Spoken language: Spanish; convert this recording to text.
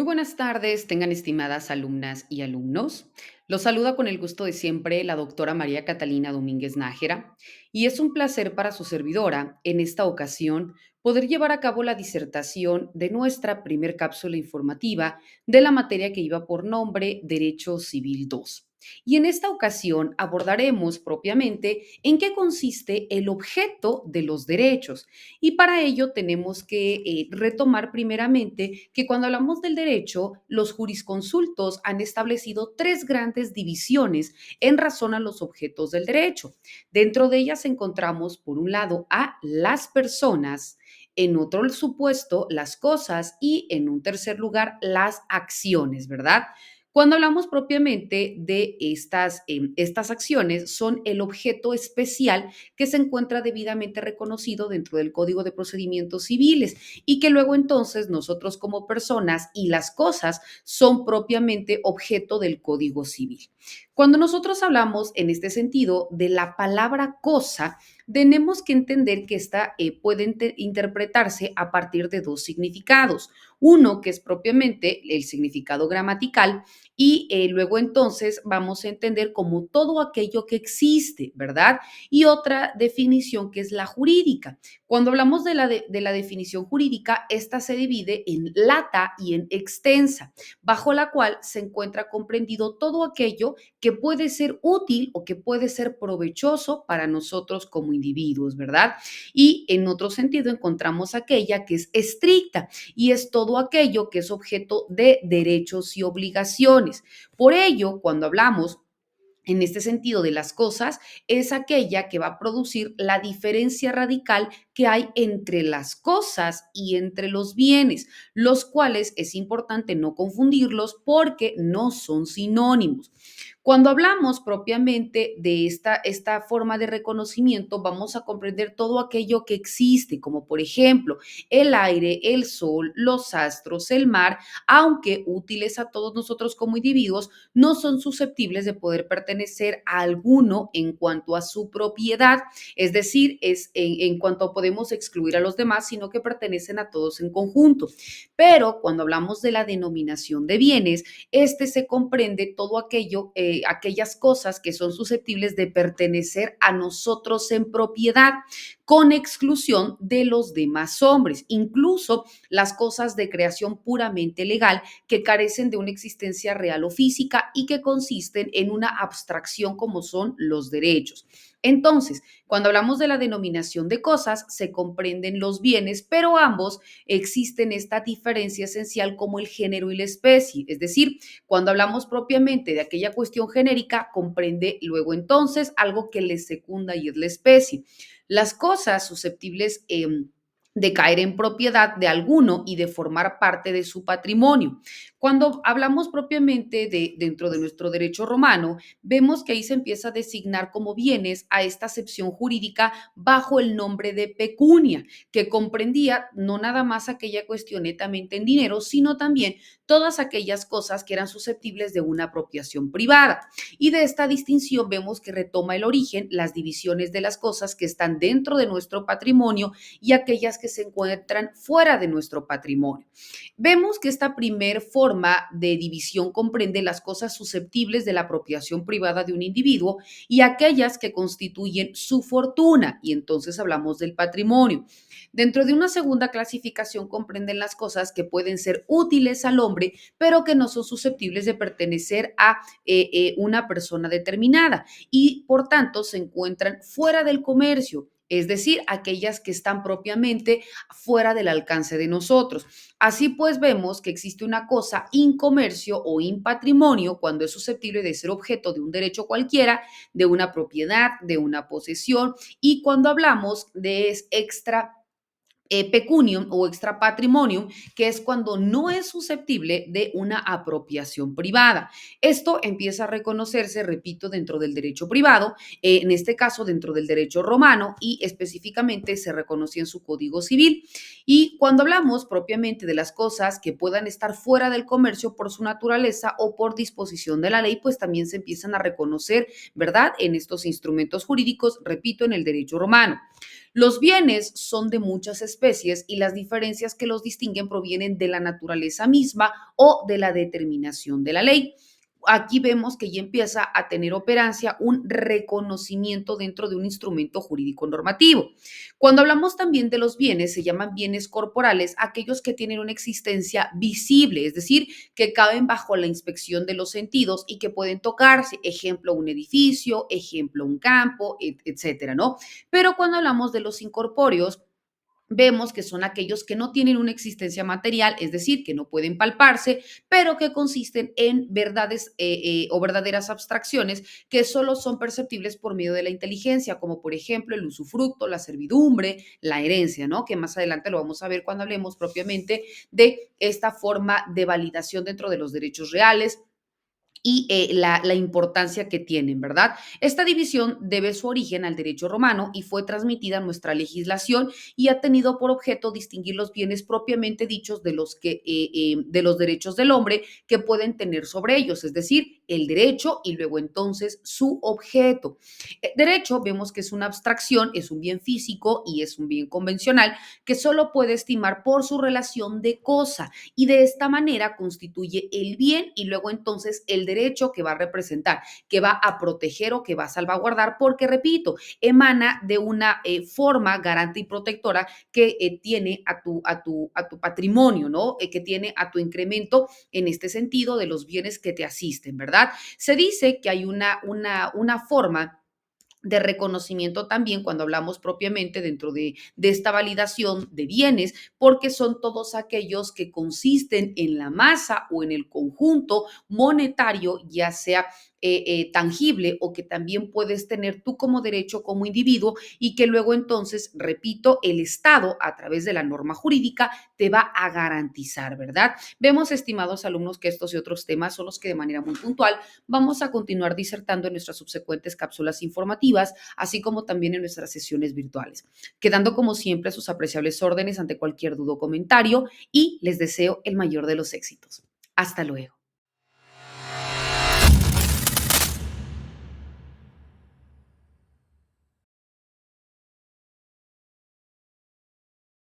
buenas tardes, tengan estimadas alumnas y alumnos. Los saluda con el gusto de siempre la doctora María Catalina Domínguez Nájera y es un placer para su servidora, en esta ocasión, poder llevar a cabo la disertación de nuestra primer cápsula informativa de la materia que iba por nombre Derecho Civil 2. Y en esta ocasión abordaremos propiamente en qué consiste el objeto de los derechos. Y para ello tenemos que retomar primeramente que cuando hablamos del derecho, los jurisconsultos han establecido tres grandes divisiones en razón a los objetos del derecho. Dentro de ellas encontramos, por un lado, a las personas, en otro supuesto, las cosas y en un tercer lugar, las acciones, ¿verdad? Cuando hablamos propiamente de estas acciones, son el objeto especial que se encuentra debidamente reconocido dentro del Código de Procedimientos Civiles y que luego entonces nosotros como personas y las cosas son propiamente objeto del Código Civil. Cuando nosotros hablamos en este sentido de la palabra cosa, tenemos que entender que esta puede interpretarse a partir de dos significados. Uno, que es propiamente el significado gramatical, y luego entonces vamos a entender como todo aquello que existe, ¿verdad? Y otra definición que es la jurídica. Cuando hablamos de la definición jurídica, esta se divide en lata y en extensa, bajo la cual se encuentra comprendido todo aquello que puede ser útil o que puede ser provechoso para nosotros como individuos, ¿verdad? Y en otro sentido encontramos aquella que es estricta y es todo aquello que es objeto de derechos y obligaciones. Por ello, cuando hablamos en este sentido de las cosas, es aquella que va a producir la diferencia radical que hay entre las cosas y entre los bienes, los cuales es importante no confundirlos porque no son sinónimos. Cuando hablamos propiamente de esta forma de reconocimiento, vamos a comprender todo aquello que existe, como por ejemplo el aire, el sol, los astros, el mar, aunque útiles a todos nosotros como individuos, no son susceptibles de poder pertenecer a alguno en cuanto a su propiedad, es decir, es en cuanto podemos excluir a los demás, sino que pertenecen a todos en conjunto. Pero cuando hablamos de la denominación de bienes, este se comprende todo aquello, aquellas cosas que son susceptibles de pertenecer a nosotros en propiedad, con exclusión de los demás hombres, incluso las cosas de creación puramente legal que carecen de una existencia real o física y que consisten en una abstracción como son los derechos. Entonces, cuando hablamos de la denominación de cosas, se comprenden los bienes, pero ambos existen esta diferencia esencial como el género y la especie. Es decir, cuando hablamos propiamente de aquella cuestión genérica, comprende luego entonces algo que le secunda y es la especie. Las cosas susceptibles de caer en propiedad de alguno y de formar parte de su patrimonio. Cuando hablamos propiamente de dentro de nuestro derecho romano, vemos que ahí se empieza a designar como bienes a esta acepción jurídica bajo el nombre de pecunia, que comprendía no nada más aquella cuestión netamente en dinero, sino también todas aquellas cosas que eran susceptibles de una apropiación privada. Y de esta distinción vemos que retoma el origen las divisiones de las cosas que están dentro de nuestro patrimonio y aquellas que se encuentran fuera de nuestro patrimonio. Vemos que esta primer forma de división comprende las cosas susceptibles de la apropiación privada de un individuo y aquellas que constituyen su fortuna, y entonces hablamos del patrimonio. Dentro de una segunda clasificación comprenden las cosas que pueden ser útiles al hombre, pero que no son susceptibles de pertenecer a una persona determinada y por tanto se encuentran fuera del comercio, es decir, aquellas que están propiamente fuera del alcance de nosotros. Así pues, vemos que existe una cosa incomercio o patrimonio cuando es susceptible de ser objeto de un derecho cualquiera, de una propiedad, de una posesión, y cuando hablamos de extra pecunium o extra patrimonium, que es cuando no es susceptible de una apropiación privada. Esto empieza a reconocerse, repito, dentro del derecho privado, en este caso dentro del derecho romano y específicamente se reconocía en su Código Civil. Y cuando hablamos propiamente de las cosas que puedan estar fuera del comercio por su naturaleza o por disposición de la ley, pues también se empiezan a reconocer, ¿verdad? En estos instrumentos jurídicos, repito, en el derecho romano. Los bienes son de muchas especies y las diferencias que los distinguen provienen de la naturaleza misma o de la determinación de la ley. Aquí vemos que ya empieza a tener operancia un reconocimiento dentro de un instrumento jurídico normativo. Cuando hablamos también de los bienes, se llaman bienes corporales aquellos que tienen una existencia visible, es decir, que caben bajo la inspección de los sentidos y que pueden tocarse, ejemplo, un edificio, ejemplo, un campo, etcétera, ¿no? Pero cuando hablamos de los incorpóreos, vemos que son aquellos que no tienen una existencia material, es decir, que no pueden palparse, pero que consisten en verdades o verdaderas abstracciones que solo son perceptibles por medio de la inteligencia, como por ejemplo el usufructo, la servidumbre, la herencia, ¿no? Que más adelante lo vamos a ver cuando hablemos propiamente de esta forma de validación dentro de los derechos reales y la importancia que tienen, ¿verdad? Esta división debe su origen al derecho romano y fue transmitida a nuestra legislación y ha tenido por objeto distinguir los bienes propiamente dichos de los derechos del hombre que pueden tener sobre ellos, es decir, el derecho y luego entonces su objeto. Derecho vemos que es una abstracción, es un bien físico y es un bien convencional que solo puede estimar por su relación de cosa y de esta manera constituye el bien y luego entonces el derecho que va a representar, que va a proteger o que va a salvaguardar, porque repito, emana de una forma garante y protectora que tiene a tu patrimonio, ¿no? Que tiene a tu incremento en este sentido de los bienes que te asisten, ¿verdad? Se dice que hay una forma de reconocimiento también cuando hablamos propiamente dentro de esta validación de bienes, porque son todos aquellos que consisten en la masa o en el conjunto monetario, ya sea tangible o que también puedes tener tú como derecho como individuo y que luego entonces, repito, el Estado a través de la norma jurídica te va a garantizar, ¿verdad? Vemos, estimados alumnos, que estos y otros temas son los que de manera muy puntual vamos a continuar disertando en nuestras subsecuentes cápsulas informativas, así como también en nuestras sesiones virtuales, quedando como siempre sus apreciables órdenes ante cualquier duda o comentario y les deseo el mayor de los éxitos. Hasta luego.